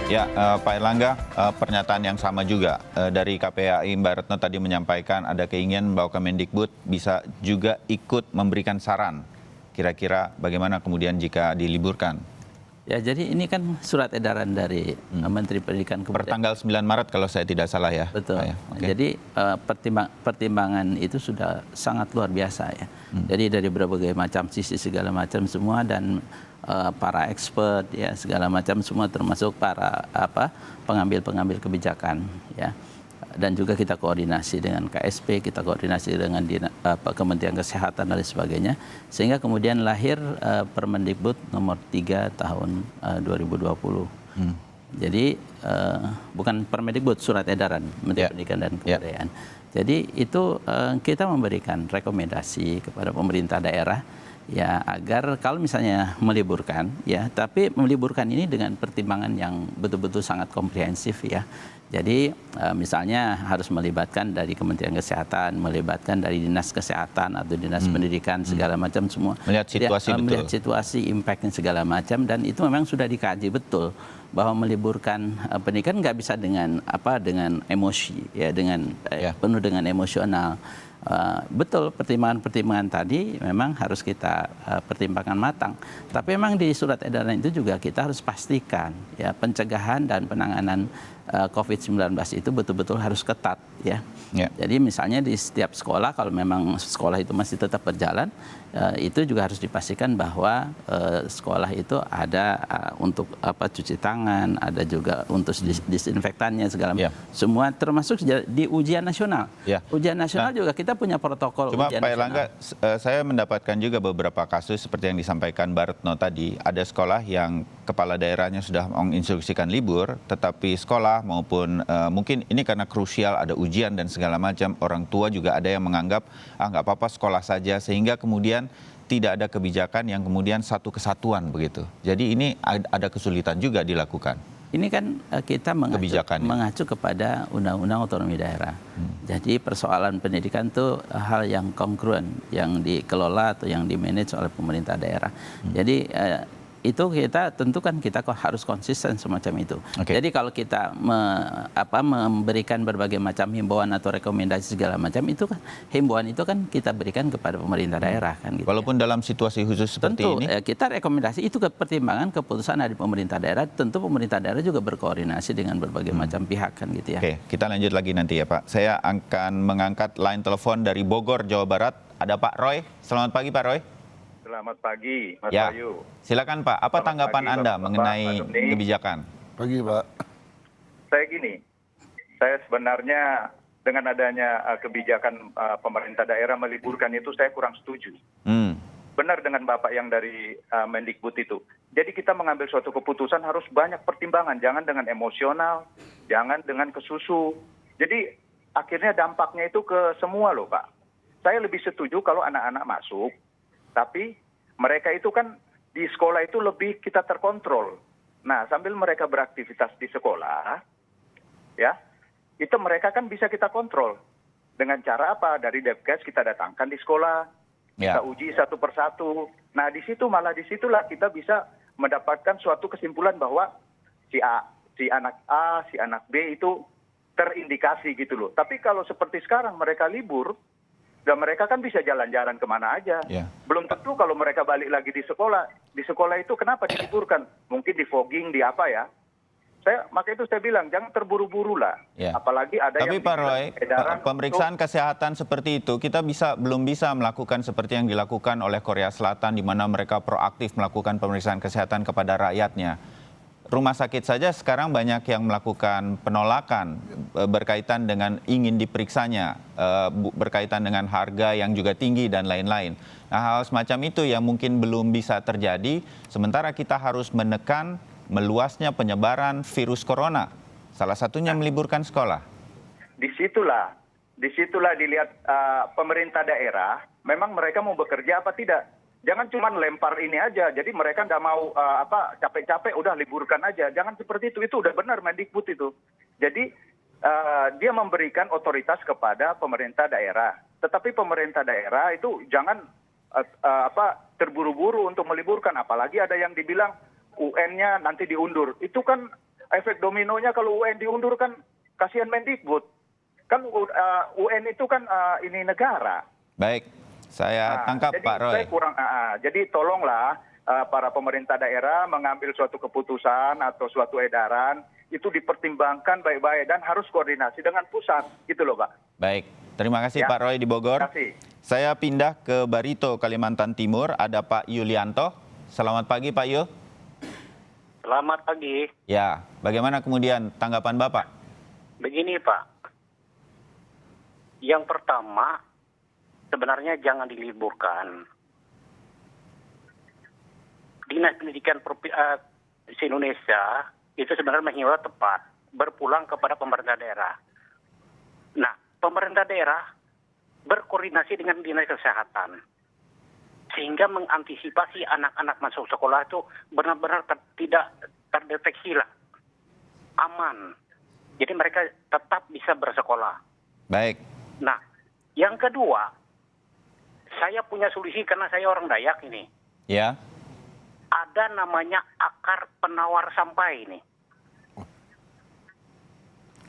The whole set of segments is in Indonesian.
Ya, Pak Erlangga, pernyataan yang sama juga dari KPAI Mbak Retno tadi menyampaikan ada keinginan bahwa Kemendikbud bisa juga ikut memberikan saran. Kira-kira bagaimana kemudian jika diliburkan? Ya, jadi ini kan surat edaran dari Menteri Pendidikan Pertanggal 9 Maret kalau saya tidak salah ya. Betul. Pak, ya? Okay. Jadi pertimbangan itu sudah sangat luar biasa ya. Jadi dari berbagai macam sisi segala macam semua dan para expert ya segala macam semua termasuk para pengambil kebijakan ya. Dan juga kita koordinasi dengan KSP, kita koordinasi dengan Kementerian Kesehatan dan lain sebagainya. Sehingga kemudian lahir Permendikbud nomor 3 tahun 2020. Jadi bukan Permendikbud, surat edaran Menteri Pendidikan dan Kebudayaan. Jadi itu kita memberikan rekomendasi kepada pemerintah daerah ya agar kalau misalnya meliburkan ya, tapi meliburkan ini dengan pertimbangan yang betul-betul sangat komprehensif ya. Jadi misalnya harus melibatkan dari Kementerian Kesehatan, melibatkan dari Dinas Kesehatan atau Dinas Pendidikan segala macam semua. Melihat situasi betul. Melihat situasi, impact segala macam, dan itu memang sudah dikaji betul bahwa meliburkan pendidikan nggak bisa dengan emosi ya, dengan penuh dengan emosional. Betul, pertimbangan-pertimbangan tadi memang harus kita pertimbangkan matang. Tapi memang di surat edaran itu juga kita harus pastikan ya pencegahan dan penanganan COVID-19 itu betul-betul harus ketat ya. Jadi misalnya di setiap sekolah, kalau memang sekolah itu masih tetap berjalan, itu juga harus dipastikan bahwa sekolah itu ada untuk cuci tangan, ada juga untuk disinfektannya segala macam. Semua termasuk di ujian nasional. Ujian nasional juga kita punya protokol cuma ujian Pak Erlangga, saya mendapatkan juga beberapa kasus seperti yang disampaikan Mbak Retno tadi. Ada sekolah yang kepala daerahnya sudah menginstruksikan libur, tetapi sekolah maupun mungkin ini karena krusial ada ujian dan segala macam, orang tua juga ada yang menganggap nggak apa-apa sekolah saja, sehingga kemudian tidak ada kebijakan yang kemudian satu kesatuan begitu. Jadi ini ada kesulitan juga dilakukan. Ini kan kita mengacu kepada Undang-Undang Otonomi Daerah. Jadi persoalan pendidikan itu hal yang kongruen, yang dikelola atau yang dimanage oleh pemerintah daerah. Jadi itu kita tentukan kita harus konsisten semacam itu. Jadi kalau kita memberikan berbagai macam himbauan atau rekomendasi segala macam, itu kan himbauan itu kan kita berikan kepada pemerintah daerah kan gitu. Walaupun dalam situasi khusus seperti ini, kita rekomendasi itu ke pertimbangan keputusan dari pemerintah daerah. Tentu pemerintah daerah juga berkoordinasi dengan berbagai macam pihak kan gitu ya. Oke, kita lanjut lagi nanti ya Pak. Saya akan mengangkat line telepon dari Bogor, Jawa Barat. Ada Pak Roy. Selamat pagi Pak Roy. Selamat pagi, Mas Bayu. Silakan Pak, apa tanggapan Anda mengenai kebijakan? Pagi Pak. Saya sebenarnya dengan adanya kebijakan pemerintah daerah meliburkan itu saya kurang setuju. Benar dengan Bapak yang dari Mendikbud itu. Jadi kita mengambil suatu keputusan harus banyak pertimbangan, jangan dengan emosional, jangan dengan kesusu. Jadi akhirnya dampaknya itu ke semua loh Pak. Saya lebih setuju kalau anak-anak masuk, tapi mereka itu kan di sekolah itu lebih kita terkontrol. Nah, sambil mereka beraktivitas di sekolah, ya, itu mereka kan bisa kita kontrol. Dengan cara apa? Dari Depkes kita datangkan di sekolah, kita uji satu persatu. Nah, disitulah kita bisa mendapatkan suatu kesimpulan bahwa si anak A, si anak B itu terindikasi gitu loh. Tapi kalau seperti sekarang mereka libur, dan mereka kan bisa jalan-jalan kemana aja. Belum tentu kalau mereka balik lagi di sekolah. Di sekolah itu kenapa diliburkan? Mungkin di fogging, di apa ya. Maka itu saya bilang, jangan terburu-buru lah. Apalagi ada Tapi yang... Pak Roy, pemeriksaan kesehatan seperti itu, kita belum bisa melakukan seperti yang dilakukan oleh Korea Selatan, di mana mereka proaktif melakukan pemeriksaan kesehatan kepada rakyatnya. Rumah sakit saja sekarang banyak yang melakukan penolakan berkaitan dengan ingin diperiksanya, berkaitan dengan harga yang juga tinggi dan lain-lain. Nah, hal semacam itu yang mungkin belum bisa terjadi, sementara kita harus menekan meluasnya penyebaran virus corona. Salah satunya meliburkan sekolah. Disitulah dilihat pemerintah daerah, memang mereka mau bekerja apa tidak. Jangan cuma lempar ini aja, jadi mereka nggak mau capek-capek udah liburkan aja. Jangan seperti itu udah benar Mendikbud itu. Jadi dia memberikan otoritas kepada pemerintah daerah. Tetapi pemerintah daerah itu jangan terburu-buru untuk meliburkan, apalagi ada yang dibilang UN-nya nanti diundur. Itu kan efek dominonya kalau UN diundur kan kasihan Mendikbud. Kan UN itu kan ini negara. Baik, saya tangkap jadi Pak Roy. Saya kurang, jadi tolonglah para pemerintah daerah mengambil suatu keputusan atau suatu edaran itu dipertimbangkan baik-baik dan harus koordinasi dengan pusat, gitu loh Pak. Baik, terima kasih Ya. Pak Roy di Bogor. Terima kasih. Saya pindah ke Barito, Kalimantan Timur. Ada Pak Yulianto. Selamat pagi Pak Yu. Selamat pagi. Ya, bagaimana kemudian tanggapan Bapak? Begini Pak, yang pertama sebenarnya jangan diliburkan. Dinas Pendidikan Indonesia itu sebenarnya menghimbau tepat berpulang kepada pemerintah daerah. Nah, pemerintah daerah berkoordinasi dengan dinas kesehatan sehingga mengantisipasi anak-anak masuk sekolah itu benar-benar tidak terdeteksi lah, aman. Jadi mereka tetap bisa bersekolah. Baik. Nah, yang kedua, saya punya solusi karena saya orang Dayak ini. Ya. Ada namanya akar penawar sampah ini.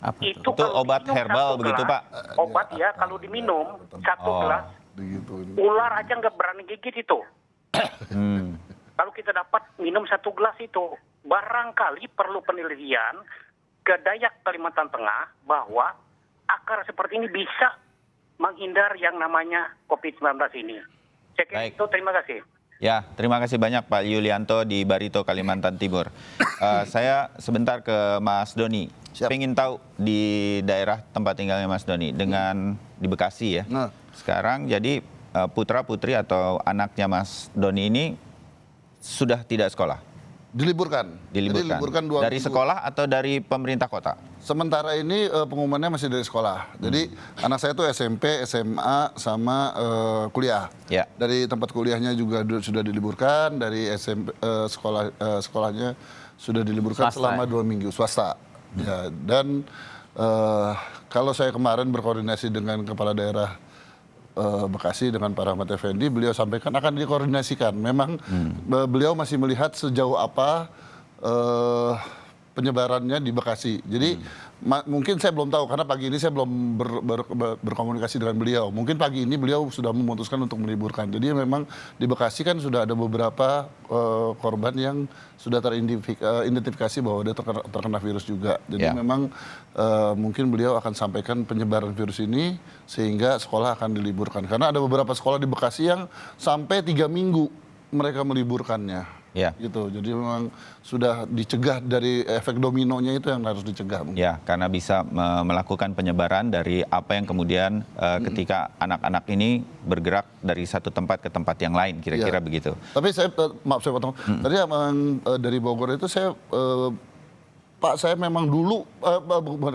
Apa itu? Itu kalau obat diminum herbal satu begitu, gelas, Pak? Obat ya, kalau diminum satu Oh. gelas, ular aja nggak berani gigit itu. Hmm. Kalau kita dapat minum satu gelas itu, barangkali perlu penelitian ke Dayak Kalimantan Tengah bahwa akar seperti ini bisa menghindar yang namanya COVID-19 ini. Saya kira Baik. itu, terima kasih. Ya, terima kasih banyak Pak Yulianto di Barito, Kalimantan Timur. Saya sebentar ke Mas Doni. Siap. Pengen tahu di daerah tempat tinggalnya Mas Doni dengan di Bekasi ya. Nah. Sekarang jadi putra putri atau anaknya Mas Doni ini sudah tidak sekolah, Diliburkan. Jadi diliburkan. liburkan 2 Dari minggu. sekolah atau dari pemerintah kota? Sementara ini pengumumannya masih dari sekolah. Jadi anak saya itu SMP, SMA, sama kuliah. Ya. Dari tempat kuliahnya juga sudah diliburkan, dari SMP sekolahnya sudah diliburkan Swasta, selama ya? 2 minggu, swasta. Ya, dan kalau saya kemarin berkoordinasi dengan kepala daerah Bekasi dengan Pak Rahmat Effendi, beliau sampaikan akan dikoordinasikan. Memang beliau masih melihat sejauh apa penyebarannya di Bekasi. Jadi mungkin saya belum tahu karena pagi ini saya belum berkomunikasi dengan beliau. Mungkin pagi ini beliau sudah memutuskan untuk meliburkan. Jadi memang di Bekasi kan sudah ada beberapa korban yang sudah teridentifikasi bahwa dia terkena virus juga. Jadi Ya. memang mungkin beliau akan sampaikan penyebaran virus ini sehingga sekolah akan diliburkan. Karena ada beberapa sekolah di Bekasi yang sampai 3 minggu mereka meliburkannya. Ya. Gitu. Jadi memang sudah dicegah dari efek dominonya itu yang harus dicegah. mungkin. Ya, karena bisa melakukan penyebaran dari apa yang kemudian ketika anak-anak ini bergerak dari satu tempat ke tempat yang lain, kira-kira Ya. begitu. Tapi saya maaf saya potong. Tadi emang dari Bogor itu saya Pak saya memang dulu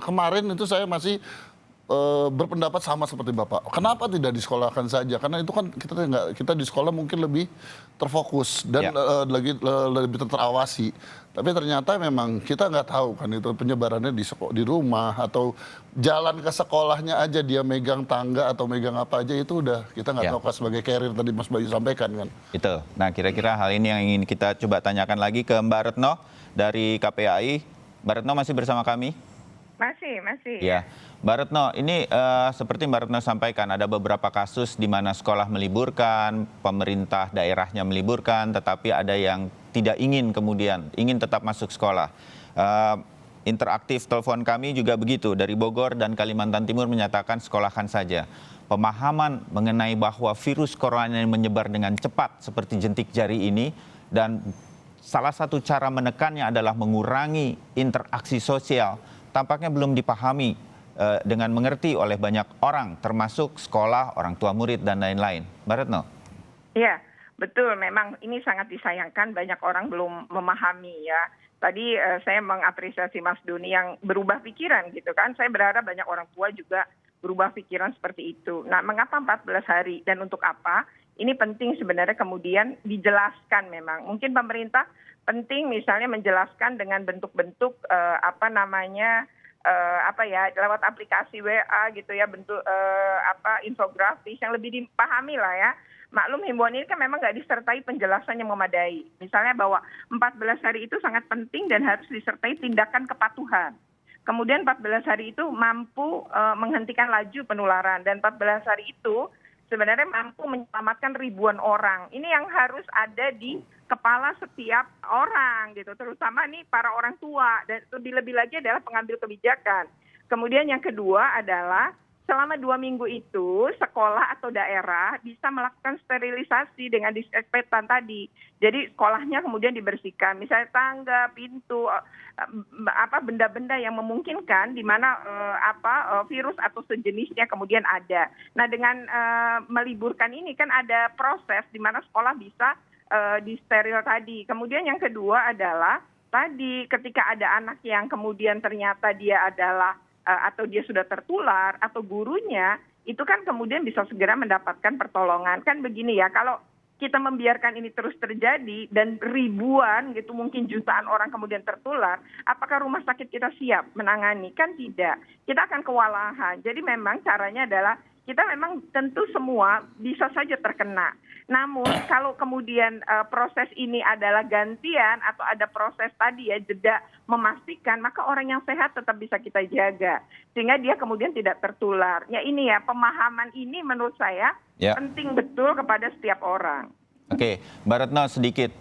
kemarin itu saya masih berpendapat sama seperti Bapak. Kenapa tidak disekolahkan saja? Karena itu kan kita di sekolah mungkin lebih terfokus dan Ya. lebih terawasi. Tapi ternyata memang kita nggak tahu kan itu penyebarannya di rumah atau jalan ke sekolahnya aja dia megang tangga atau megang apa aja itu udah kita nggak Ya. tahu sebagai carrier tadi Mas Bayu sampaikan kan. Itu. Nah, kira-kira hal ini yang ingin kita coba tanyakan lagi ke Mbak Retno dari KPAI. Mbak Retno masih bersama kami? Masih. Ya, Mbak Retno, ini seperti Mbak Retno sampaikan, ada beberapa kasus di mana sekolah meliburkan, pemerintah daerahnya meliburkan, tetapi ada yang tidak ingin kemudian, ingin tetap masuk sekolah. Interaktif telepon kami juga begitu, dari Bogor dan Kalimantan Timur menyatakan sekolahkan saja. Pemahaman mengenai bahwa virus corona yang menyebar dengan cepat seperti jentik jari ini, dan salah satu cara menekannya adalah mengurangi interaksi sosial, tampaknya belum dipahami dengan mengerti oleh banyak orang, termasuk sekolah, orang tua murid, dan lain-lain. Mbak Retno? Iya, betul. Memang ini sangat disayangkan banyak orang belum memahami ya. Tadi saya mengapresiasi Mas Doni yang berubah pikiran gitu kan. Saya berharap banyak orang tua juga berubah pikiran seperti itu. Nah, mengapa 14 hari dan untuk apa? Ini penting sebenarnya kemudian dijelaskan memang. Mungkin pemerintah penting misalnya menjelaskan dengan bentuk-bentuk lewat aplikasi WA gitu ya, bentuk infografis yang lebih dipahami lah ya. maklum himbauan ini kan memang nggak disertai penjelasan yang memadai. Misalnya bahwa 14 hari itu sangat penting dan harus disertai tindakan kepatuhan. Kemudian 14 hari itu mampu menghentikan laju penularan dan 14 hari itu sebenarnya mampu menyelamatkan ribuan orang. Ini yang harus ada di kepala setiap orang gitu, terutama nih para orang tua dan lebih-lebih lagi adalah pengambil kebijakan. Kemudian yang kedua adalah selama 2 minggu itu sekolah atau daerah bisa melakukan sterilisasi dengan disinfektan tadi. Jadi sekolahnya kemudian dibersihkan, misalnya tangga, pintu, benda-benda yang memungkinkan di mana virus atau sejenisnya kemudian ada. Nah dengan meliburkan ini kan ada proses di mana sekolah bisa disteril tadi. Kemudian yang kedua adalah tadi ketika ada anak yang kemudian ternyata dia adalah atau dia sudah tertular atau gurunya itu kan kemudian bisa segera mendapatkan pertolongan. Kan begini ya, kalau kita membiarkan ini terus terjadi dan ribuan gitu mungkin jutaan orang kemudian tertular, apakah rumah sakit kita siap menangani? Kan tidak. Kita akan kewalahan. Jadi memang caranya adalah kita memang tentu semua bisa saja terkena. Namun kalau kemudian proses ini adalah gantian atau ada proses tadi ya jeda memastikan, maka orang yang sehat tetap bisa kita jaga sehingga dia kemudian tidak tertular. Ya ini ya pemahaman ini menurut saya penting betul kepada setiap orang. Oke, Mbak Retno sedikit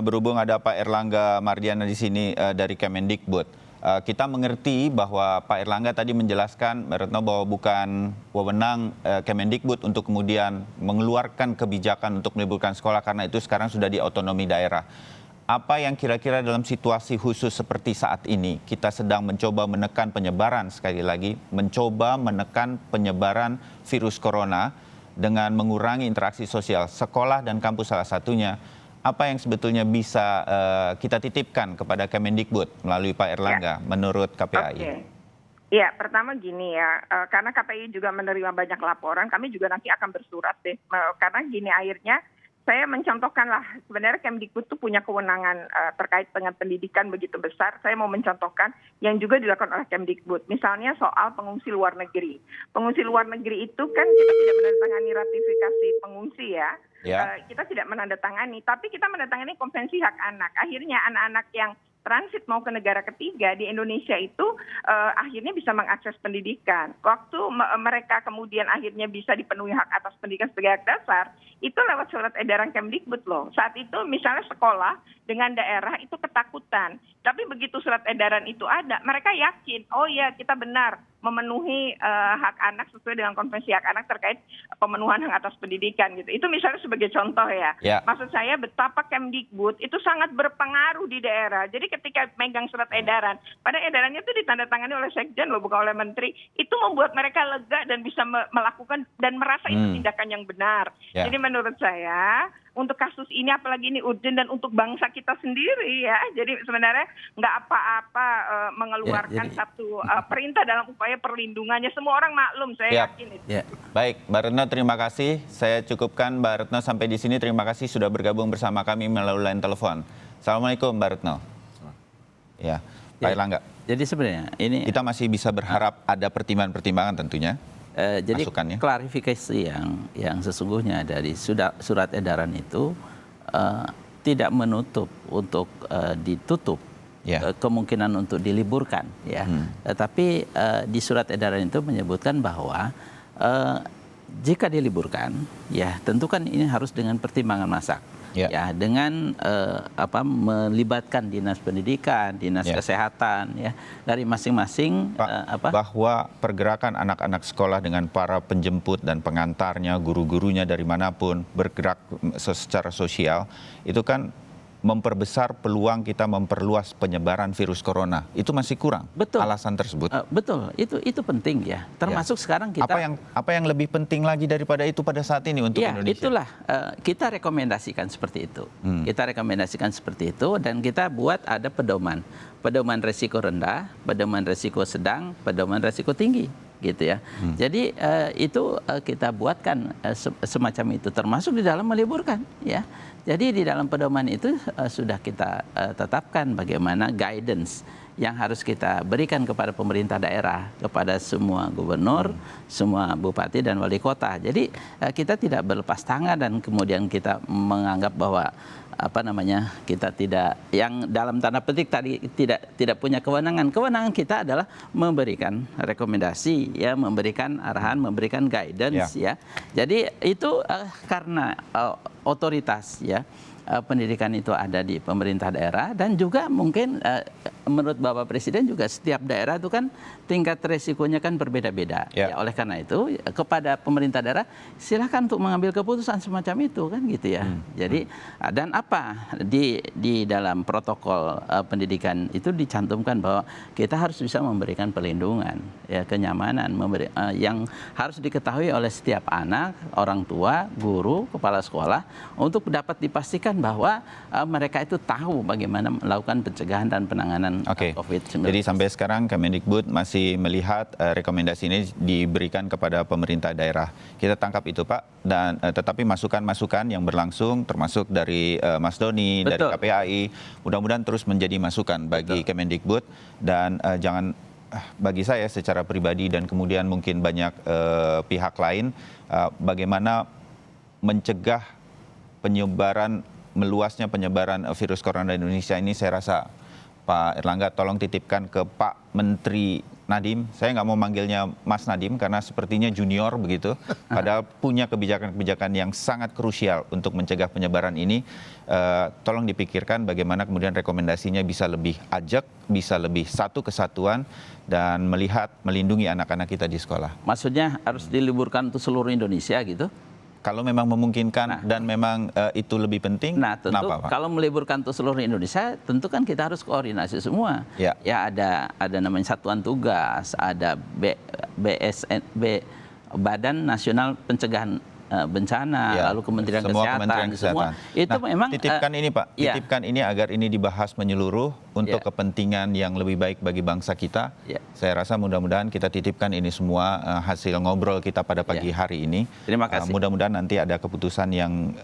berhubung ada Pak Erlangga Mardiana di sini dari Kemendikbud. Kita mengerti bahwa Pak Erlangga tadi menjelaskan, Mbak Retno, bahwa bukan wewenang Kemendikbud untuk kemudian mengeluarkan kebijakan untuk meliburkan sekolah karena itu sekarang sudah di otonomi daerah. Apa yang kira-kira dalam situasi khusus seperti saat ini kita sedang mencoba menekan penyebaran, sekali lagi mencoba menekan penyebaran virus corona dengan mengurangi interaksi sosial, sekolah dan kampus salah satunya. Apa yang sebetulnya bisa kita titipkan kepada Kemendikbud melalui Pak Erlangga menurut KPAI? Oke. Ya, pertama gini ya, karena KPAI juga menerima banyak laporan, kami juga nanti akan bersurat deh. Karena gini akhirnya saya mencontohkanlah sebenarnya Kemdikbud itu punya kewenangan terkait dengan pendidikan begitu besar. Saya mau mencontohkan yang juga dilakukan oleh Kemdikbud. Misalnya soal pengungsi luar negeri. Pengungsi luar negeri itu kan kita tidak menandatangani ratifikasi pengungsi ya. Kita tidak menandatangani, tapi kita menandatangani konvensi hak anak. Akhirnya anak-anak yang transit mau ke negara ketiga di Indonesia itu akhirnya bisa mengakses pendidikan. Waktu mereka kemudian akhirnya bisa dipenuhi hak atas pendidikan sebagai hak dasar, itu lewat surat edaran Kemdikbud loh. Saat itu misalnya sekolah dengan daerah itu ketakutan. Tapi begitu surat edaran itu ada, mereka yakin, oh ya kita benar memenuhi hak anak sesuai dengan konvensi hak anak terkait pemenuhan hak atas pendidikan gitu. Itu misalnya sebagai contoh ya. Maksud saya betapa Kemdikbud itu sangat berpengaruh di daerah. Jadi ketika megang surat edaran, pada edarannya itu ditandatangani oleh sekjen loh, bukan oleh menteri. Itu membuat mereka lega dan bisa melakukan dan merasa itu tindakan yang benar. Jadi menurut saya untuk kasus ini apalagi ini urgent dan untuk bangsa kita sendiri ya. Jadi sebenarnya nggak apa-apa mengeluarkan satu perintah dalam upaya perlindungannya. Semua orang maklum, saya yakin itu. Baik, Mbak Retno terima kasih. Saya cukupkan Mbak Retno sampai di sini. Terima kasih sudah bergabung bersama kami melalui line telepon. Assalamualaikum Mbak Retno. Ya, Pak Erlangga. Jadi sebenarnya ini kita masih bisa berharap ada pertimbangan-pertimbangan tentunya. Jadi klarifikasi yang sesungguhnya dari surat edaran itu tidak menutup untuk ditutup kemungkinan untuk diliburkan ya. Tetapi di surat edaran itu menyebutkan bahwa jika diliburkan ya tentu kan ini harus dengan pertimbangan masak. Ya dengan melibatkan dinas pendidikan, dinas kesehatan ya dari masing-masing bahwa pergerakan anak-anak sekolah dengan para penjemput dan pengantarnya, guru-gurunya dari manapun bergerak secara sosial itu kan memperbesar peluang kita memperluas penyebaran virus corona. Itu masih kurang. Betul. Alasan tersebut. Betul. Itu penting ya. Termasuk sekarang kita apa yang lebih penting lagi daripada itu pada saat ini untuk Indonesia? Itulah kita rekomendasikan seperti itu. Kita rekomendasikan seperti itu dan kita buat ada pedoman. Pedoman resiko rendah, pedoman resiko sedang, pedoman resiko tinggi gitu ya. Jadi itu kita buatkan semacam itu termasuk di dalam meliburkan ya. Jadi di dalam pedoman itu sudah kita tetapkan bagaimana guidance yang harus kita berikan kepada pemerintah daerah, kepada semua gubernur, semua bupati dan wali kota. Jadi kita tidak berlepas tangan dan kemudian kita menganggap bahwa kita tidak, yang dalam tanda petik tadi tidak punya kewenangan. Kewenangan kita adalah memberikan rekomendasi, ya, memberikan arahan, memberikan guidance, ya. Jadi itu karena otoritas, ya, pendidikan itu ada di pemerintah daerah, dan juga mungkin menurut Bapak Presiden juga setiap daerah itu kan tingkat resikonya kan berbeda-beda. Ya, oleh karena itu kepada pemerintah daerah silahkan untuk mengambil keputusan semacam itu kan gitu ya. Jadi dan apa di dalam protokol pendidikan itu dicantumkan bahwa kita harus bisa memberikan perlindungan, ya, kenyamanan, yang harus diketahui oleh setiap anak, orang tua, guru, kepala sekolah untuk dapat dipastikan bahwa mereka itu tahu bagaimana melakukan pencegahan dan penanganan COVID-19. Jadi sampai sekarang Kemendikbud masih melihat rekomendasi ini diberikan kepada pemerintah daerah. Kita tangkap itu, Pak, dan tetapi masukan-masukan yang berlangsung termasuk dari Mas Doni, dari KPAI, mudah-mudahan terus menjadi masukan bagi Kemendikbud, dan jangan, bagi saya secara pribadi dan kemudian mungkin banyak pihak lain, bagaimana mencegah meluasnya penyebaran virus corona di Indonesia ini. Saya rasa Pak Erlangga tolong titipkan ke Pak Menteri Nadiem. Saya nggak mau manggilnya Mas Nadiem karena sepertinya junior begitu. Padahal punya kebijakan-kebijakan yang sangat krusial untuk mencegah penyebaran ini. Tolong dipikirkan bagaimana kemudian rekomendasinya bisa lebih ajak, bisa lebih satu kesatuan, dan melindungi anak-anak kita di sekolah. Maksudnya harus diliburkan untuk seluruh Indonesia gitu? Kalau memang memungkinkan dan memang itu lebih penting, tentu kenapa, Pak? Kalau meliburkan untuk seluruh Indonesia, tentu kan kita harus koordinasi semua. Ya, ada namanya satuan tugas, ada Badan Nasional Pencegahan Bencana, lalu Kementerian Kesehatan, semua. Itu memang titipkan ini, Pak, titipkan ini agar ini dibahas menyeluruh untuk kepentingan yang lebih baik bagi bangsa kita. Saya rasa mudah-mudahan kita titipkan ini semua hasil ngobrol kita pada pagi hari ini. Terima kasih. Mudah-mudahan nanti ada keputusan yang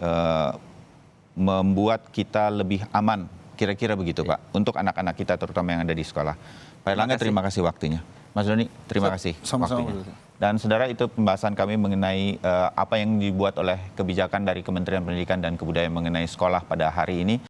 membuat kita lebih aman, kira-kira begitu, Pak, untuk anak-anak kita terutama yang ada di sekolah. Pak Erlangga, terima kasih waktunya. Mas Doni, terima kasih waktunya. Dan saudara, itu pembahasan kami mengenai apa yang dibuat oleh kebijakan dari Kementerian Pendidikan dan Kebudayaan mengenai sekolah pada hari ini.